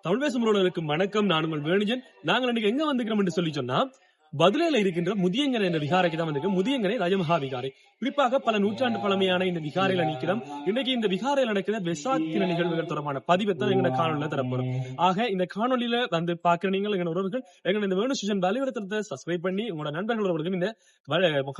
தமிழ் பேசும் உறவுகளுக்கு வணக்கம். நான் உங்கள் வேணுஜன். நாங்கள் இன்னைக்கு எங்க வந்துக்கிறோம் என்று சொல்லி சொன்னா, பதுளையில இருக்கின்ற முதியங்கரை என்ற விகாரைக்கு தான் வந்திருக்கு. முதியங்கரை ராஜமகா விகாரை. குறிப்பாக பல நூற்றாண்டு பழமையான இந்த விகாரையில நிற்கிறோம். இன்னைக்கு இந்த விகாரையில் நடக்கிற வெசாக் தின நிகழ்வுகள் தொடர்பான பதிவை தான் எங்க காணொலியில தரப்போறோம். ஆக இந்த காணொலியில வந்து பாக்குற நீங்கள் எங்க உறவுகள் எங்க இந்த வேணு சுஜன் வலைவரத்தை சப்ஸ்கிரைப் பண்ணி உங்களோட நண்பர்கள் உறவுகளுக்கு இந்த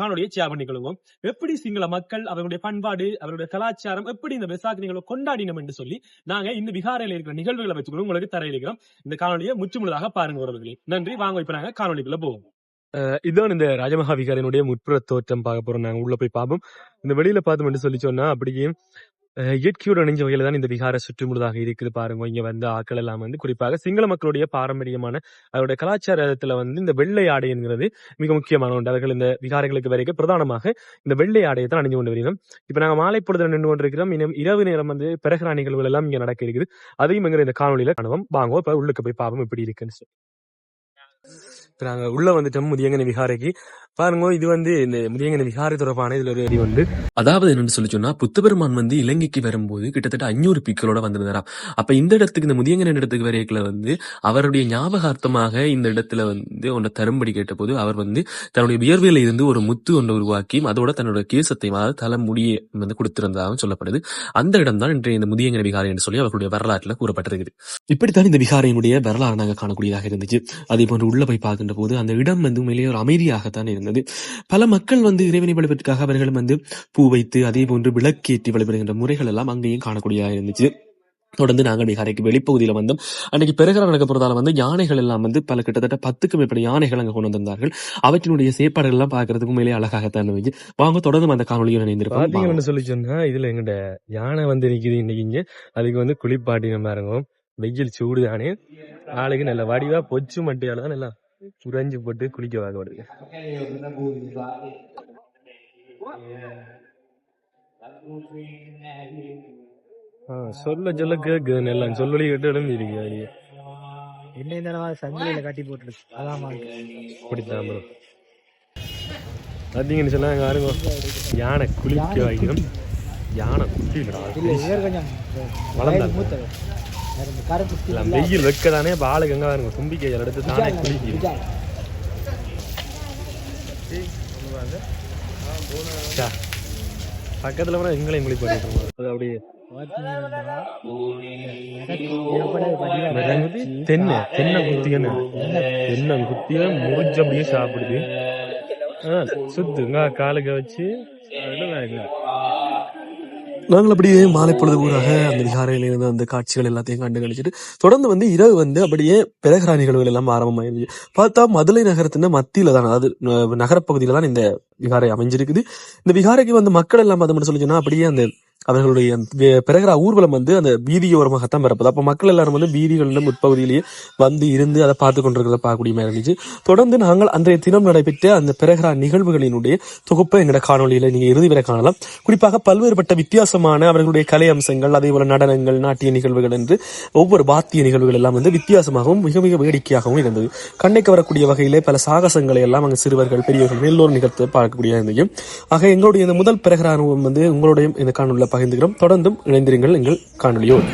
காணொலியை ஷேர் பண்ணிக்கொள்ளுங்க. எப்படி சிங்கள மக்கள் அவருடைய பண்பாடு அவருடைய கலாச்சாரம் எப்படி இந்த வெசாக் நிகழ்வு கொண்டாடினோம் என்று சொல்லி நாங்க இந்த விகாரையில இருக்கிற நிகழ்வுகளை வச்சுக்கணும் உங்களுக்கு தர இருக்கிறோம். இந்த காணொலியை முற்றுமுழுதாக பாருங்க உறவுகளே. நன்றி. வாங்க இப்ப நாங்க காணொலிக்குள்ள போவோம். இதுதான் இந்த ராஜமகா விகாரினுடைய முற்புற தோற்றம் பார்க்க போறோம். நாங்க உள்ள போய் பார்ப்போம். இந்த வெளியில பார்த்தோம் சொல்லி சொன்னா அப்படியே இயற்கையோடு அணிஞ்ச வகையில தான் இந்த விகார சுற்றுமுழுதாக இருக்குது பாருங்க. இங்க வந்து ஆக்கள் எல்லாம் வந்து குறிப்பாக சிங்கள மக்களுடைய பாரம்பரியமான அவருடைய கலாச்சாரத்துல வந்து இந்த வெள்ளை ஆடை என்கிறது மிக முக்கியமான ஒன்று. அவர்கள் இந்த விகாரைகளுக்கு வரைக்கும் பிரதானமாக இந்த வெள்ளை ஆடையை தான் அணிஞ்சு கொண்டு வருகிறோம். இப்ப நாங்க மாலை பொழுது நின்று கொண்டிருக்கிறோம். இன்னும் இரவு நேரம் வந்து பிறகு நிகழ்வுகள் எல்லாம் இங்க நடக்க இருக்குது. அதையும் எங்க இந்த காணொலியில காணுவோம். வாங்க இப்ப உள்ளுக்கு போய் பார்ப்போம் எப்படி இருக்குன்னு. நாங்க உள்ள வந்துட்டோம் முதியங்கனை விகாரைக்கு. பாருங்க, இது வந்து இந்த முதியங்கனை விகாரை தொடர்பான இதுல ஒரு அறிவு உண்டு. அதாவது என்னன்னு சொல்லி சொன்னா, புத்தபெருமான் வந்து இலங்கைக்கு வரும்போது கிட்டத்தட்ட 500 பீக்களோட வந்திருந்தாராம். அப்ப இந்த இடத்துக்கு, இந்த முதியங்கன் இடத்துக்கு வரைக்குள்ள வந்து அவருடைய ஞாபகார்த்தமாக இந்த இடத்துல வந்து ஒன்றை தரும்படி கேட்ட போது அவர் வந்து தன்னுடைய வியர்வையில இருந்து ஒரு முத்து ஒன்றை உருவாக்கி அதோட தன்னோட கேசத்தை தலைமுடியை வந்து கொடுத்திருந்ததாக சொல்லப்படுது. அந்த இடம் தான் இன்றைய இந்த முதியங்கன விகாரை என்று சொல்லி அவர்களுடைய வரலாற்றுல கூறப்பட்டிருக்குது. இப்படித்தான் இந்த விகாரையினுடைய வரலாறு நாங்க காணக்கூடியதாக இருந்துச்சு. அதே போன்று உள்ள போய் பார்க்கின்ற போது அந்த இடம் வந்து உண்மையிலேயே ஒரு அமைதியாகத்தான் இருந்தது. பல மக்கள் வந்து இறைவனை வழிபடுவதற்காக அவர்கள் வந்து பூ வைத்து அதே போன்று விளக்கேற்றி வழிபடுகின்ற முறைகள் எல்லாம் அங்கேயும் காணக்கூடியதாக இருந்துச்சு. தொடர்ந்து நாங்கள் விகாரைக்கு வெளிப்பகுதியில வந்தோம். அன்னைக்கு பிறகு நடக்க போறதால வந்து யானைகள் எல்லாம் வந்து பல கிட்டத்தட்ட 10க்கும் மேற்பட்ட யானைகள் அங்க கொண்டு வந்திருந்தார்கள். அவற்றினுடைய செயற்பாடுகள் எல்லாம் பாக்குறதுக்கு உண்மையிலே அழகாகத்தான் இருந்துச்சு. வாங்க தொடர்ந்து அந்த காணொலியில் இணைந்திருக்கோம். சொல்லி சொன்னா இதுல எங்கட யானை வந்து நிக்குது இன்னைக்கு இங்க. அதுக்கு வந்து குளிப்பாட்டி நம்ம இறங்கும். வெயில் சூடு தானே, ஆளுக்கு நல்ல வடிவா பொச்சு மட்டியால தான் நல்லா உறைஞ்சு போட்டு குளிக்க வாங்க. சொல்ல சொல்ல கேக்கு எல்லாம் சொல்லி கேட்டு எழுந்திருக்கீங்க. என்ன சங்கிலியில கட்டி போட்டு அப்படித்தான் ப்ரோ. பார்த்தீங்கன்னு சொன்னா யாருங்க யானை குளிக்க வைக்கணும். யானை குட்டி வளர்ந்தா வெயில் வைக்கதானே ஆளுக்கு எங்க பாருங்க தும்பிக்கை எடுத்து தானே குளிக்க. பக்கத்துல கூட எங்களையும் குளிப்பாட்டு அது அப்படியே தென்னை குத்தியன்னு தென்னை குத்திய முறிஞ்சு அப்படியே சாப்பிடுது. சுத்துங்க காலுக்க வச்சு. நாங்கள் அப்படியே மாலை பொழுது ஊராக அந்த விகாரையில இருந்து அந்த காட்சிகள் எல்லாத்தையும் கண்டு கழிச்சிட்டு தொடர்ந்து வந்து இரவு வந்து அப்படியே பிறகரா நிகழ்வுகள் எல்லாம் ஆரம்பமாயிருந்துச்சு. பார்த்தா மதுரை நகரத்தின் மத்தியில தான், அதாவது நகரப்பகுதியில தான் இந்த விகாரை அமைஞ்சிருக்குது. இந்த விகாரைக்கு வந்து மக்கள் எல்லாம் பார்த்தோம்னு சொல்லி சொன்னா அப்படியே அந்த அவர்களுடைய பிறகுற ஊர்வலம் வந்து அந்த வீதியோரமாகத்தான் பிறப்பது. அப்ப மக்கள் எல்லாரும் வந்து வீதிகளிலும் முற்பகுதியிலேயே வந்து இருந்து அதை பார்த்து கொண்டிருக்கிறத பார்க்கக்கூடிய மாதிரி இருந்துச்சு. தொடர்ந்து நாங்கள் அன்றைய தினம் நடைபெற்ற அந்த பிறகுற நிகழ்வுகளினுடைய தொகுப்பை எங்களோட காணொலியில நீங்க இறுதி வரை காணலாம். குறிப்பாக பல்வேறுபட்ட வித்தியாசமான அவர்களுடைய கலை அம்சங்கள், அதே போல நடனங்கள், நாட்டிய நிகழ்வுகள் என்று ஒவ்வொரு வாத்திய நிகழ்வுகள் எல்லாம் வந்து வித்தியாசமாகவும் மிக மிக வேடிக்கையாகவும் இருந்தது. கண்ணைக்கு வரக்கூடிய வகையிலே பல சாகசங்களை எல்லாம் அங்கு சிறுவர்கள் பெரியவர்கள் எல்லோரும் நிகழ்த்து பார்க்கக்கூடிய இருந்தது. ஆக எங்களுடைய இந்த முதல் பிறகுற அனுபவம் வந்து உங்களுடைய இந்த காணொலியில பகிர்ந்துகிறோம். தொடர்ந்தும் இணைந்திருங்கள் எங்கள் காணொலியோடு.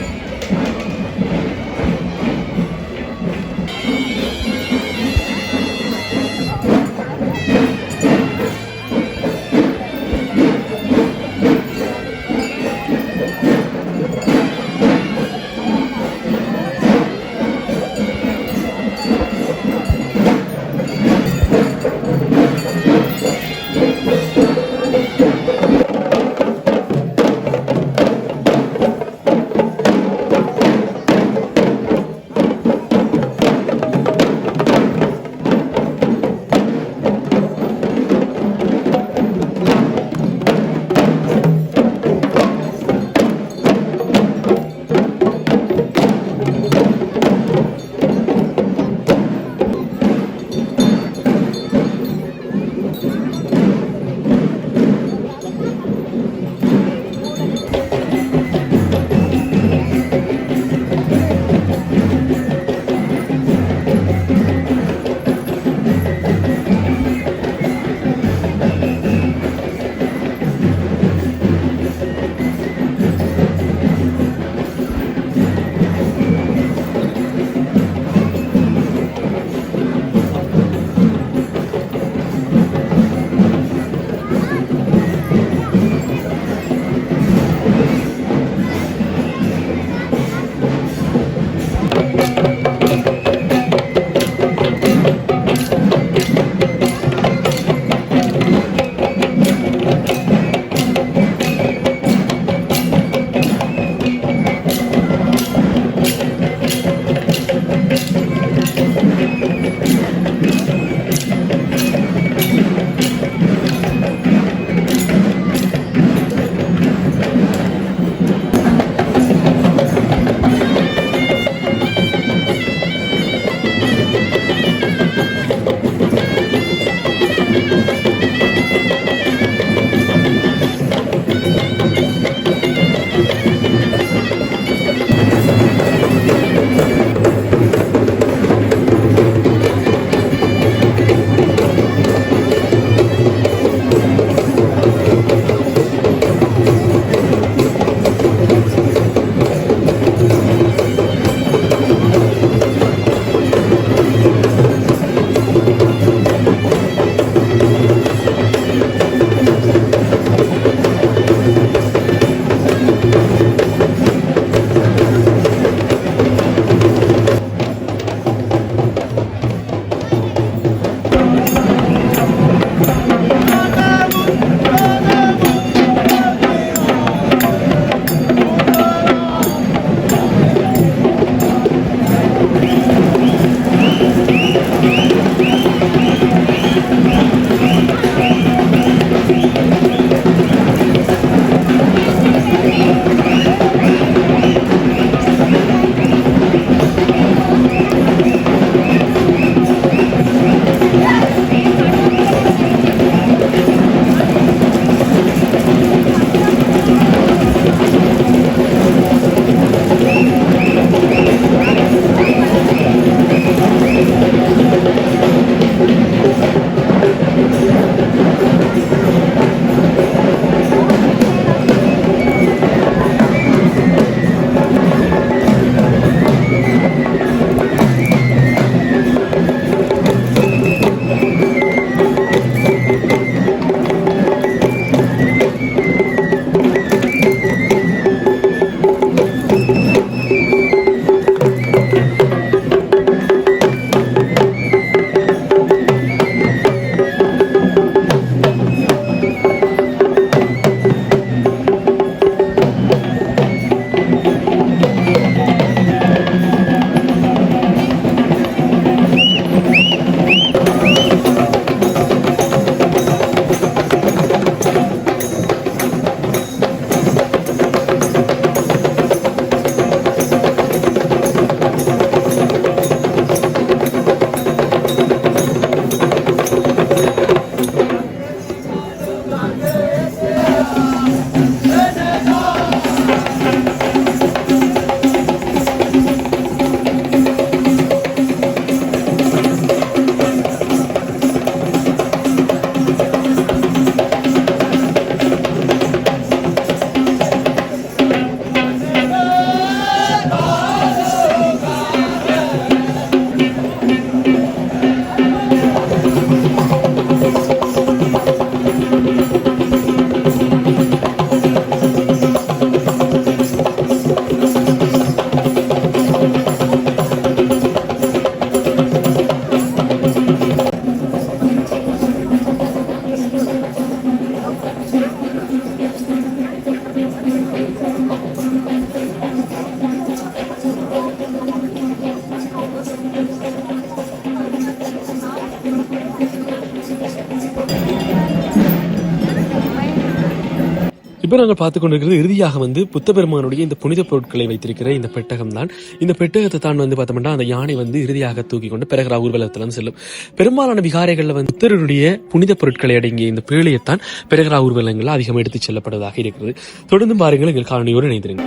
இப்ப நாங்கள் பார்த்துக் கொண்டிருக்கிறது இறுதியாக வந்து புத்த பெருமானுடைய இந்த புனித பொருட்களை வைத்திருக்கிற இந்த பெட்டகம் தான். இந்த பெட்டகத்தை தான் வந்து பார்த்தோம்னா அந்த யானை வந்து இறுதியாக தூக்கி கொண்டு பிறகு ஊர்வலத்தில் செல்லும். பெரும்பாலான விகாரைகள்ல வந்து புத்தருடைய புனித பொருட்களை அடங்கிய இந்த பேழையத்தான் பிறகு ஊர்வலங்கள் அதிகம் எடுத்துச் செல்லப்படுவதாக இருக்கிறது. தொடர்ந்து பாருங்கள், எங்கள் காணொலியோடு இணைந்திருங்க.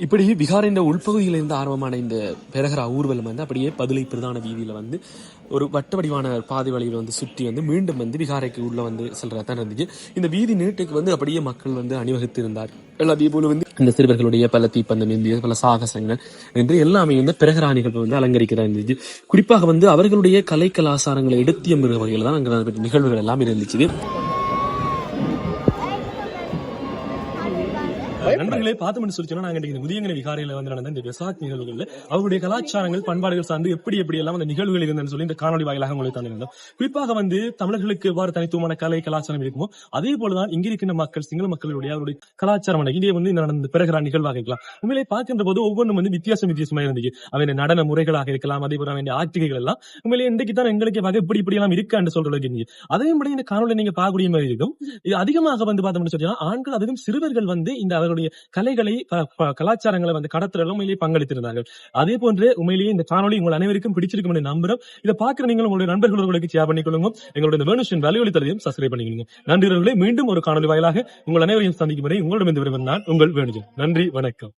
இப்படி விகாரின் உள்பகுதியில இருந்து ஆரம்பமான இந்த பெரகரா ஊர்வலம் வந்து அப்படியே பதுளை பிரதான வீதியில வந்து ஒரு வட்ட வடிவான பாதை வழியில வந்து சுற்றி வந்து மீண்டும் வந்து விகாரைக்கு உள்ள வந்து செல்றதான் இருந்துச்சு. இந்த வீதி நீட்டுக்கு வந்து அப்படியே மக்கள் வந்து அணிவகுத்து இருந்தார். அதே போல வந்து இந்த சிறுவர்களுடைய பல தீப்பந்தம் இந்திய பல சாகசங்கள் என்று எல்லாமே வந்து பெரகரா நிகழ்வு வந்து அலங்கரிக்கிறதா இருந்துச்சு. குறிப்பாக வந்து அவர்களுடைய கலை கலாச்சாரங்களை எடுத்தியம்புற வகையில தான் அங்க நிகழ்வுகள் எல்லாம் இருந்துச்சு. நண்பர்களே, பார்த்தோம்னு சொல்லி சொன்னா நாங்க இந்த முதியங்கரை விகாரையில வந்து நடந்த இந்த வெசாக் நிகழ்வுகள்ல அவருடைய கலாச்சாரங்கள் பண்பாடுகள் சார்ந்து எப்படி எல்லாம் அந்த நிகழ்வுகள் இருந்ததுன்னு சொல்லி இந்த காணொலி வாயிலாக உங்களுக்கு தந்திருந்தோம். குறிப்பாக வந்து தமிழர்களுக்கு எவ்வாறு தனித்துவமான கலை கலாச்சாரம் இருக்குமோ அதே போலதான் இங்க இருக்கின்ற மக்கள் சிங்கள மக்களுடைய அவருடைய கலாச்சாரம் இதே வந்து நடந்த பிறகு நிகழ்வாக இருக்கலாம். உண்மையிலே பார்க்கின்ற போது ஒவ்வொன்றும் வந்து வித்தியாசமா இருந்துச்சு. அவன் நடன முறைகளாக இருக்கலாம், அதே போல அவன் ஆக்டிகைகள் எல்லாம் உண்மையிலே இன்றைக்கு தான் எங்களுக்கு வகை இப்படி எல்லாம் இருக்கான்னு சொல்றது இருந்துச்சு. அதையும் இந்த காணொலி நீங்க பார்க்கக்கூடிய மாதிரி இருக்கும். இது அதிகமாக வந்து பார்த்தோம்னு சொன்னா ஆண்கள் அதிலும் சிறுவர்கள் வந்து இந்த அவருடைய தங்களுடைய கலைகளை கலாச்சாரங்களை வந்து கடத்துறதுல உண்மையிலேயே பங்களித்திருந்தார்கள். அதே போன்று உண்மையிலேயே இந்த காணொலி உங்கள் அனைவருக்கும் பிடிச்சிருக்கும் என்று நம்புறோம். இதை பார்க்கிற நீங்கள் உங்களுடைய நண்பர்களுக்கு ஷேர் பண்ணிக்கொள்ளுங்க. எங்களுடைய இந்த வேணுஷன் வேலையொலி தளத்தையும் சப்ஸ்கிரைப் பண்ணிக்கொள்ளுங்க. நன்றி. மீண்டும் ஒரு காணொலி வாயிலாக உங்கள் அனைவரையும் சந்திக்கும் வரை உங்களிடம் இருந்து விரும்பினால் உங்கள் வேணுஜன். நன்றி, வணக்கம்.